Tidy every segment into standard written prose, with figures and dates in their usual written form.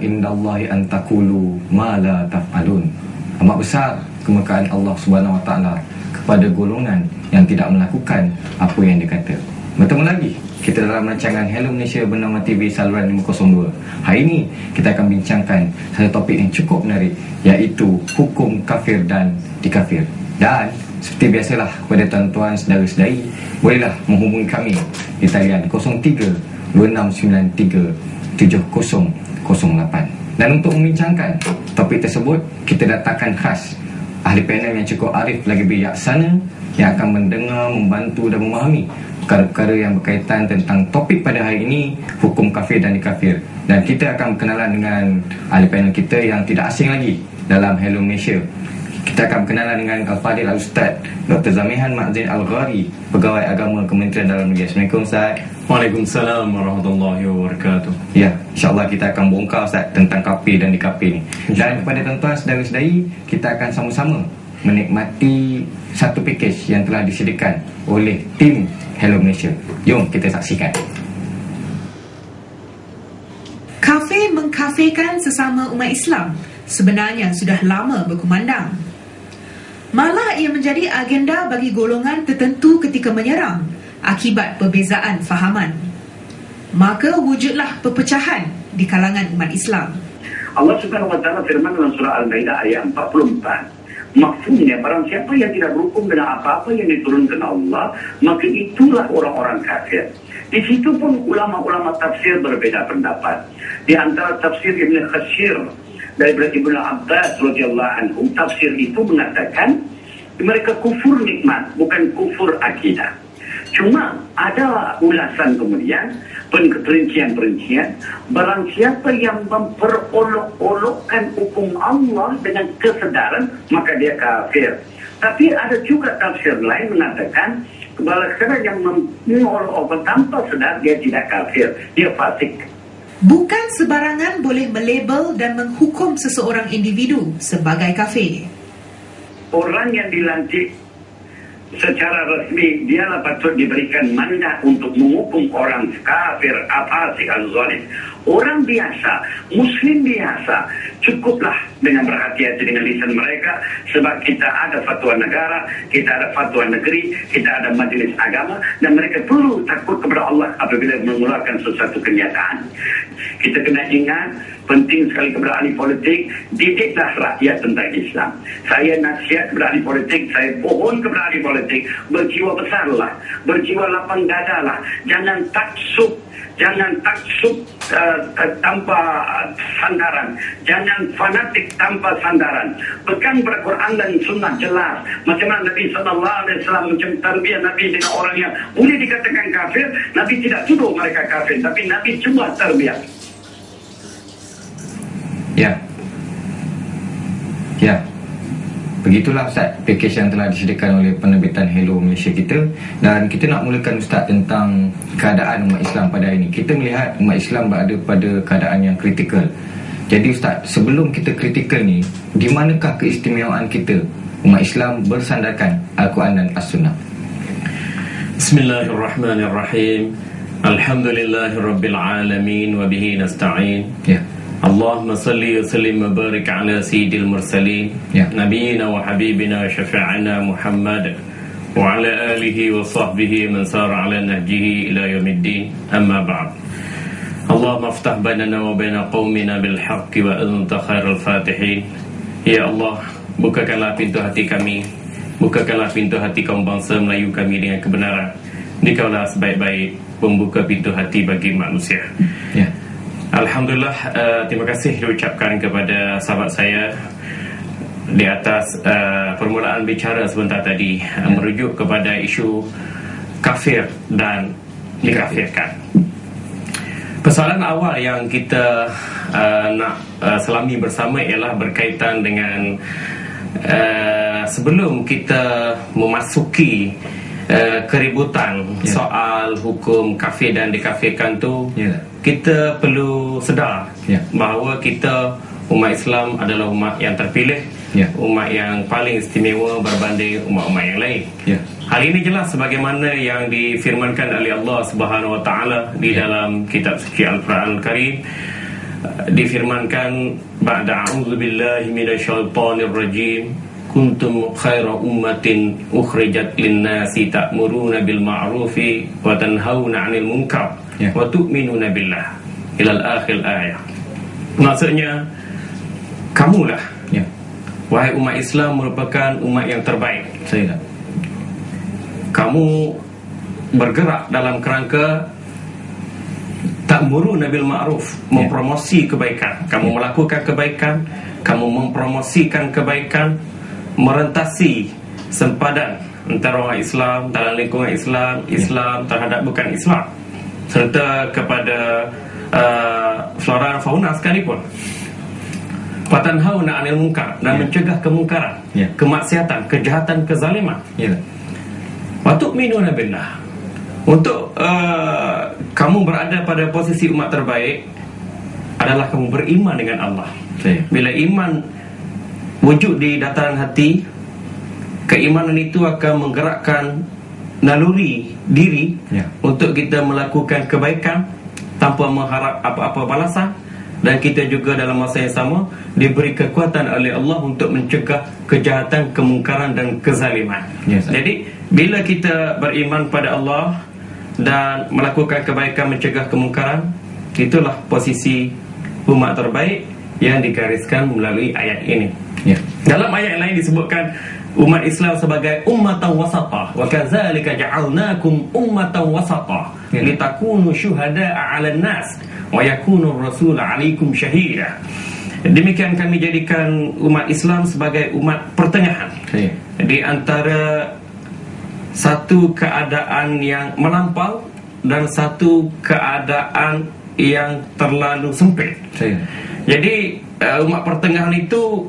indallahi an taqulu ma la taf'alun. Amat besar kemurkaan Allah Subhanahu wa taala kepada golongan yang tidak melakukan apa yang dia kata. Bertemu lagi kita dalam rancangan Hello Malaysia bernama TV saluran 502. Hari ini kita akan bincangkan satu topik yang cukup menarik, iaitu hukum kafir dan dikafir. Dan seperti biasalah, kepada tuan-tuan saudara-saudari, bolehlah menghubungi kami di talian 03 2693 7008. Dan untuk membincangkan topik tersebut, kita datangkan khas ahli panel yang cukup arif lagi bijaksana, yang akan mendengar, membantu dan memahami perkara-perkara yang berkaitan tentang topik pada hari ini, hukum kafir dan dikafir. Dan kita akan berkenalan dengan ahli panel kita yang tidak asing lagi dalam Hello Malaysia. Kita akan berkenalan dengan Al-Fadhil Al-Ustaz Dr. Zamihan Mak Zain Al-Ghari, Pegawai Agama Kementerian Dalam Negeri. Assalamualaikum Ustaz. Waalaikumsalam warahmatullahi wabarakatuh. Ya, insyaAllah kita akan bongkar Ustaz tentang kafir dan dikafir ni. Dan kepada tuan-tuan saudara-saudari, kita akan sama-sama menikmati satu pakej yang telah disediakan oleh tim Hello Malaysia. Jom kita saksikan. Kafir mengkafirkan sesama umat Islam sebenarnya sudah lama berkumandang. Malah ia menjadi agenda bagi golongan tertentu ketika menyerang akibat perbezaan fahaman. Maka wujudlah perpecahan di kalangan umat Islam. Allah Subhanahu wa taala firman dalam surah Al-Maidah ayat 44. Maksudnya barang siapa yang tidak berhukum dengan apa-apa yang diturunkan Allah, maka itulah orang-orang kafir. Di situ pun ulama-ulama tafsir berbeda pendapat. Di antara tafsir Ibn Katsir daripada Ibnu Abbas radhiyallahu anhu, tafsir itu mengatakan mereka kufur nikmat, bukan kufur akidah. Cuma ada ulasan kemudian perincian-perincian, barang siapa yang memperolok-olokkan hukum Allah dengan kesedaran, maka dia kafir. Tapi ada juga tafsir lain mengatakan kebaliknya yang memperolok tanpa sedar, dia tidak kafir, dia fasik. Bukan sebarangan boleh melabel dan menghukum seseorang individu sebagai kafir. Orang yang dilantik secara resmi, dialah patut diberikan mandat untuk menghukum orang kafir, fasik, al-zalim. Orang biasa, Muslim biasa, cukuplah dengan berhati-hati dengan lisan mereka, sebab kita ada fatwa negara, kita ada fatwa negeri, kita ada majlis agama, dan mereka perlu takut kepada Allah apabila mengeluarkan sesuatu kenyataan. Kita kena ingat, penting sekali kepada ahli politik, didiklah rakyat tentang Islam. Saya nasihat kepada ahli politik, saya pohon kepada ahli politik, berjiwa besarlah, berjiwa lapang dadalah, jangan taksub tanpa sandaran, jangan fanatik tanpa sandaran. Pegang pada Quran dan Sunnah jelas. Macam mana Nabi SAW macam tarbiyah Nabi dengan orang yang boleh dikatakan kafir, Nabi tidak tuduh mereka kafir, tapi Nabi cuma tarbiyah. Ya, begitulah Ustaz pakej yang telah disediakan oleh penerbitan Hello Malaysia kita. Dan kita nak mulakan Ustaz tentang keadaan umat Islam pada hari ini. Kita melihat umat Islam berada pada keadaan yang kritikal. Jadi Ustaz, sebelum kita kritikal ni, di manakah keistimewaan kita umat Islam bersandarkan Al-Quran dan As-Sunnah? Bismillahirrahmanirrahim. Alhamdulillahirabbil alamin wa bihi nasta'in. Ya. Allahumma salli wa sallim wa barik ala sayyidil mursalin, nabiyina wa habibina wa syafi'ina Muhammad wa ala alihi wa sahbihi man sara ala nahjihi ila yaumiddin. Amma ba'd. Allahumma aftah bainana wa baina qaumina bil haqqi wa anta khairul fatihin. Ya Allah, bukakanlah pintu hati kami, bukakanlah pintu hati kaum bangsa Melayu kami dengan kebenaran. Dikaulah sebaik-baik pembuka pintu hati bagi manusia. Ya. Alhamdulillah, terima kasih diucapkan kepada sahabat saya di atas permulaan bicara sebentar tadi, merujuk kepada isu kafir dan dikafirkan. Persoalan awal yang kita nak selami bersama ialah berkaitan dengan sebelum kita memasuki keributan soal hukum kafir dan dikafirkan tu, kita perlu sedar bahawa kita umat Islam adalah umat yang terpilih, umat yang paling istimewa berbanding umat-umat yang lain. Hal ini jelas sebagaimana yang difirmankan oleh Allah Subhanahu Wa Taala di dalam kitab suci Al-Quran Al-Karim. difirmankan ba'da a'udzubillahi minasyaitonir rajim kuntum khaira ummatin ukhrijat lin-nasi ta'muruna bil ma'rufi wa tanhauna 'anil munkar wa tu'minuna billah ila al-akhir ayat. Maksudnya kamulah wahai umat Islam merupakan umat yang terbaik. Kamu bergerak dalam kerangka ta'muruna bil ma'ruf, mempromosi kebaikan. Kamu melakukan kebaikan, kamu mempromosikan kebaikan, merentasi sempadan antara orang Islam dalam lingkungan Islam, Islam terhadap bukan Islam, serta kepada flora dan fauna sekalipun. Watanhauna 'anil munkar, dan mencegah kemungkaran, kemaksiatan, kejahatan, kezaliman. Wa tu'minuna billah. Untuk kamu berada pada posisi umat terbaik adalah kamu beriman dengan Allah. Bila iman wujud di dataran hati, keimanan itu akan menggerakkan naluri diri untuk kita melakukan kebaikan tanpa mengharap apa-apa balasan, dan kita juga dalam masa yang sama diberi kekuatan oleh Allah untuk mencegah kejahatan, kemungkaran dan kezaliman. Jadi bila kita beriman pada Allah dan melakukan kebaikan, mencegah kemungkaran, itulah posisi umat terbaik yang digariskan melalui ayat ini. Dalam ayat lain disebutkan umat Islam sebagai ummatan wasata, wa kadzalika ja'alnakum ummatan wasata litakunu syuhada'a 'alan nas wa yakunu ar-rasulu 'alaikum syahida. Demikian kami jadikan umat Islam sebagai umat pertengahan di antara satu keadaan yang melampau dan satu keadaan yang terlalu sempit. Jadi umat pertengahan itu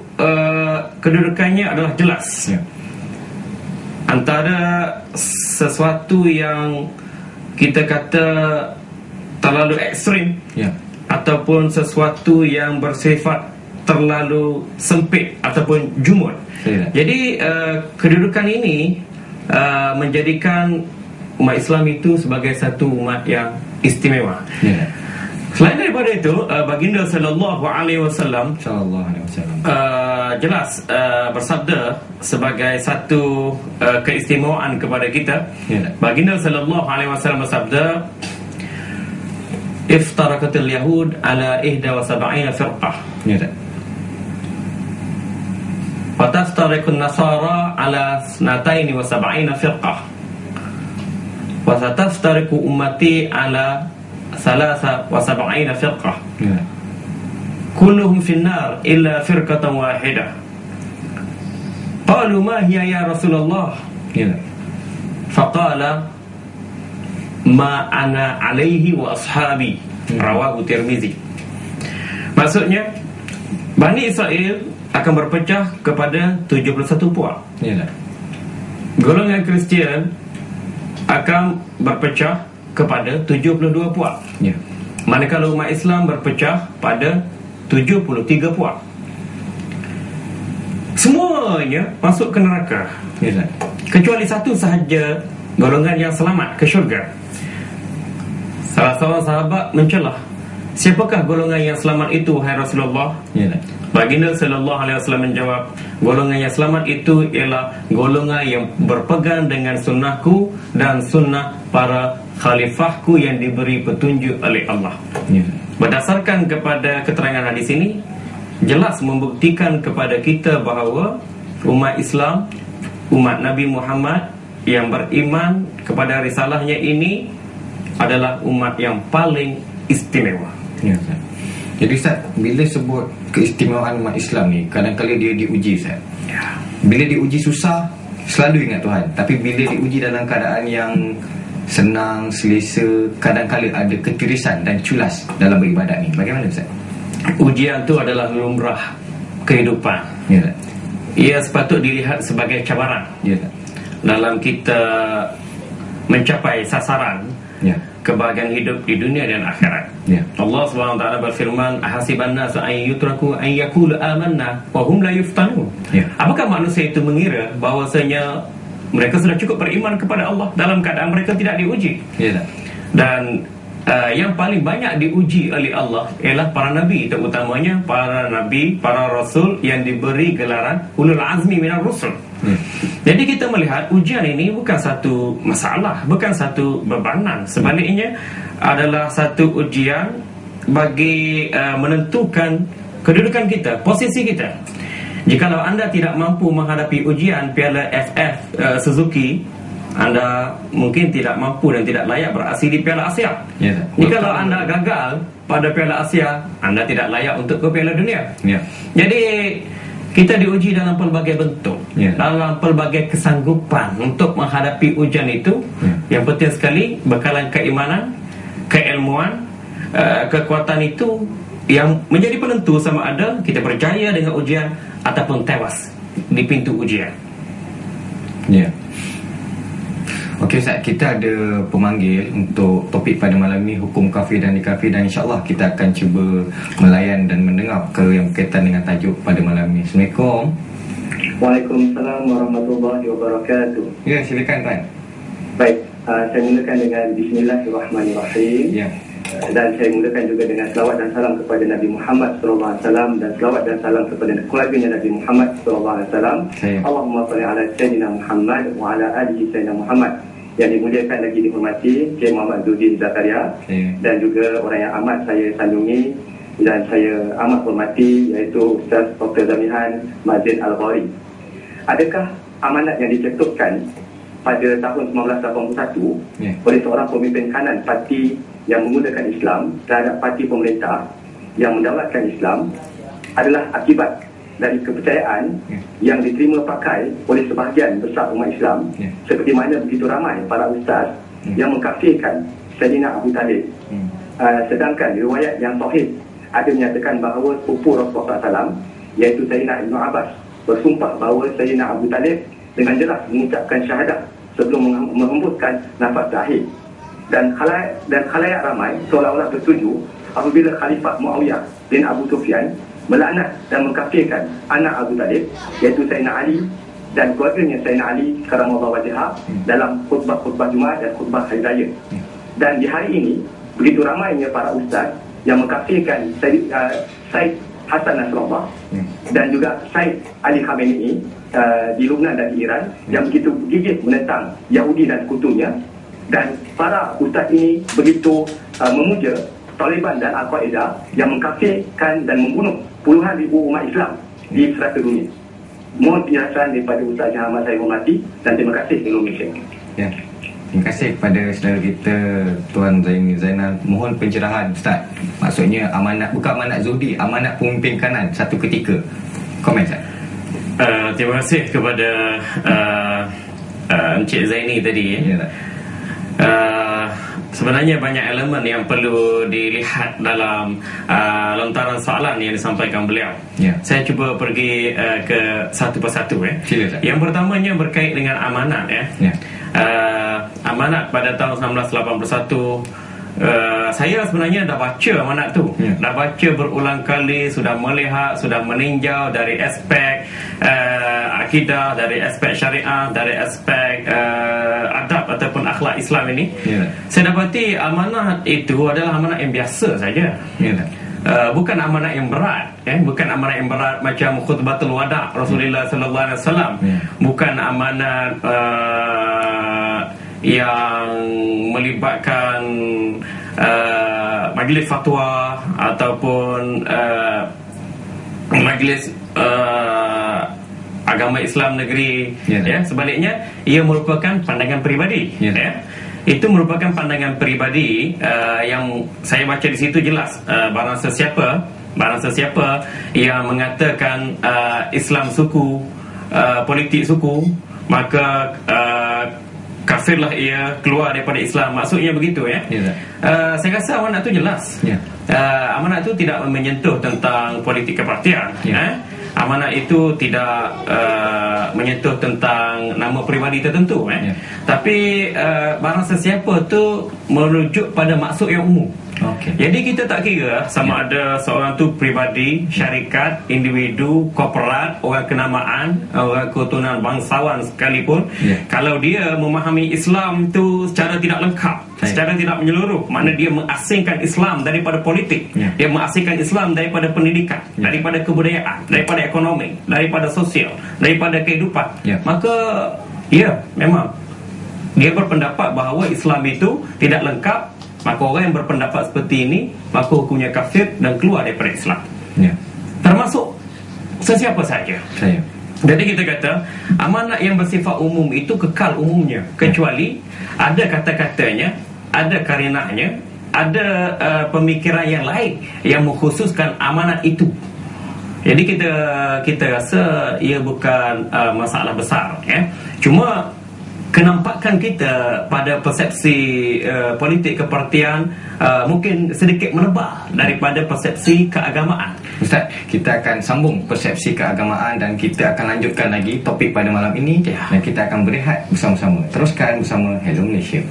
kedudukannya adalah jelas antara sesuatu yang kita kata terlalu ekstrim ataupun sesuatu yang bersifat terlalu sempit ataupun jumud. Jadi kedudukan ini menjadikan umat Islam itu sebagai satu umat yang istimewa. Selain daripada itu, baginda sallallahu alaihi wasallam jelas bersabda sebagai satu keistimewaan kepada kita. Baginda sallallahu alaihi wasallam bersabda, "Iftaraqatil yahud ala 71 firqah." Wa taftariqun nasara ala 72 firqah. Wa sataftariqu ummati ala 73 firqah. Kulluhum finnar illa firqatan wahidah. Qalu ma hiya ya Rasulullah? Faqala ma ana alaihi wa ashabi. Rawahu Tirmizi. Maksudnya Bani Israel akan berpecah kepada 71 puak. Golongan Kristian akan berpecah kepada 72 puak. Manakala umat Islam berpecah pada 73 puak. Semuanya masuk ke neraka, kecuali satu sahaja golongan yang selamat ke syurga. Salah seorang sahabat mencelah, siapakah golongan yang selamat itu, wahai Rasulullah? Baginda sallallahu alaihi wasallam menjawab, golongan yang selamat itu ialah golongan yang berpegang dengan sunnahku dan sunnah para khalifahku yang diberi petunjuk oleh Allah. Berdasarkan kepada keterangan hadis ini, jelas membuktikan kepada kita bahawa umat Islam, umat Nabi Muhammad yang beriman kepada risalahnya ini adalah umat yang paling istimewa. Jadi Ustaz, bila sebut keistimewaan umat Islam ni, kadang-kadang dia diuji Ustaz. Bila diuji susah, selalu ingat Tuhan. Tapi bila diuji dalam keadaan yang senang, selesa, kadang-kadang ada ketirisan dan culas dalam beribadat ni, bagaimana Ustaz? Ujian tu adalah lumrah kehidupan. Ia sepatut dilihat sebagai cabaran dalam kita mencapai sasaran kebahagiaan hidup di dunia dan akhirat. Allah SWT berfirman, ahasiban nasu an yutraku an yaqulu amanna wa hum la yuftanun. Apakah manusia itu mengira bahwasanya mereka sudah cukup beriman kepada Allah dalam keadaan mereka tidak diuji? Dan yang paling banyak diuji oleh Allah ialah para nabi, terutamanya para nabi, para rasul yang diberi gelaran ulul azmi minar rusul. Jadi kita melihat ujian ini bukan satu masalah, bukan satu bebanan, sebaliknya adalah satu ujian bagi menentukan kedudukan kita, posisi kita. Jikalau anda tidak mampu menghadapi ujian Piala FF Suzuki, anda mungkin tidak mampu dan tidak layak beraksi di Piala Asia. Jikalau anda gagal pada Piala Asia, anda tidak layak untuk ke Piala Dunia. Jadi kita diuji dalam pelbagai bentuk, dalam pelbagai kesanggupan untuk menghadapi ujian itu. Yang penting sekali bekalan keimanan, keilmuan, kekuatan itu yang menjadi penentu sama ada kita berjaya dengan ujian ataupun tewas di pintu ujian. Okey Ustaz, kita ada pemanggil untuk topik pada malam ni, hukum kafir dan dikafir, dan insyaAllah kita akan cuba melayan dan mendengar perkara yang berkaitan dengan tajuk pada malam ni. Assalamualaikum. Waalaikumsalam warahmatullahi wabarakatuh. Ya, silakan Tuan. Baik, saya mulakan dengan Bismillahirrahmanirrahim. Dan saya mulakan juga dengan selawat dan salam kepada Nabi Muhammad SAW, dan selawat dan salam kepada keluarganya Nabi Muhammad SAW. Allahumma salli ala Sayyidina Muhammad wa ala alihi Sayyidina Muhammad. Yang dimuliakan lagi dihormati Cik Muhammad Zuddin Zakaria, dan juga orang yang amat saya sanjungi dan saya amat hormati, iaitu Ustaz Dr. Zamihan Mazin Al-Ghari. Adakah amanat yang dicetuskan pada tahun 1981 oleh seorang pemimpin kanan parti yang menggunakan Islam terhadap parti pemerintah yang mendaulatkan Islam adalah akibat dari kepercayaan yang diterima pakai oleh sebahagian besar umat Islam, seperti mana begitu ramai para ustaz yang mengkafirkan Sayyidina Abu Talib. Sedangkan riwayat yang sahih ada menyatakan bahawa sepupu Rasulullah SAW, iaitu Sayyidina Ibn Abbas, bersumpah bahawa Sayyidina Abu Talib dengan jelas mengucapkan syahadah sebelum menghembuskan nafas terakhir. Dan khalayak ramai seolah-olah bersetuju apabila Khalifah Muawiyah bin Abu Sufyan melaknat dan mengkafirkan anak Abu Talib, iaitu Sayyidina Ali dan keluarganya Sayyidina Ali karamallahu wajhah dalam khutbah-khutbah Jumaat dan khutbah Hari Raya. Dan di hari ini begitu ramainya para ustaz yang mengkafirkan Said Hassan Nasrallah dan juga Said Ali Khamenei di Lebanon dan di Iran, yang begitu gigih menentang Yahudi dan sekutunya. Dan para ustaz ini begitu memuja Taliban dan Al-Qaeda yang mengkafirkan dan membunuh puluhan ribu umat Islam di serata dunia. Mohon penjelasan daripada Ustaz yang amat saya hormati, dan terima kasih Indonesia. Terima kasih kepada saudara kita Tuan Zainal. Mohon pencerahan Ustaz. Maksudnya amanat, bukan amanat Zuhdi, amanat pemimpin kanan satu ketika. Komen Ustaz. Terima kasih kepada Encik Zaini tadi. Sebenarnya banyak elemen yang perlu dilihat dalam lontaran soalan yang disampaikan beliau. Saya cuba pergi ke satu persatu. Yang pertamanya berkait dengan amanat. Amanat pada tahun 1981. Saya sebenarnya dah baca amanat tu, dah baca berulang kali, sudah melihat, sudah meninjau dari aspek akidah, dari aspek syariah, dari aspek adab ataupun akhlak Islam ini. Saya dapati amanat itu adalah amanat yang biasa saja. Bukan amanat yang berat, bukan amanat yang berat macam khutbatul wada' Rasulullah sallallahu alaihi wasallam. Bukan amanat yang melibatkan majlis fatwa ataupun majlis agama Islam negeri. Sebaliknya ia merupakan pandangan peribadi. Itu merupakan pandangan peribadi yang saya baca di situ jelas. Barang sesiapa yang mengatakan Islam suku, politik suku, maka kafirlah ia, keluar daripada Islam. Maksudnya begitu. Saya rasa amanat itu jelas. Amanat itu tidak menyentuh tentang politik kepartian. Amanat itu tidak menyentuh tentang nama peribadi tertentu. Tapi barang sesiapa itu merujuk pada maksud yang umum. Jadi kita tak kira sama ada seorang tu pribadi, syarikat, individu, korporat, orang kenamaan, orang keturunan bangsawan sekalipun, kalau dia memahami Islam tu secara tidak lengkap, secara tidak menyeluruh, makna dia mengasingkan Islam daripada politik, dia mengasingkan Islam daripada pendidikan, daripada kebudayaan, daripada ekonomi, daripada sosial, daripada kehidupan, maka memang dia berpendapat bahawa Islam itu tidak lengkap. Maka orang yang berpendapat seperti ini, maka hukumnya kafir dan keluar daripada Islam. Termasuk sesiapa saja. Jadi kita kata amanat yang bersifat umum itu kekal umumnya, kecuali ada kata-katanya, ada karinahnya, ada pemikiran yang lain yang mengkhususkan amanat itu. Jadi kita rasa ia bukan masalah besar, Cuma kenampakan kita pada persepsi politik kepartian mungkin sedikit menebal daripada persepsi keagamaan. Ustaz, kita akan sambung persepsi keagamaan dan kita akan lanjutkan lagi topik pada malam ini, dan kita akan berehat bersama-sama. Teruskan bersama Hello Malaysia.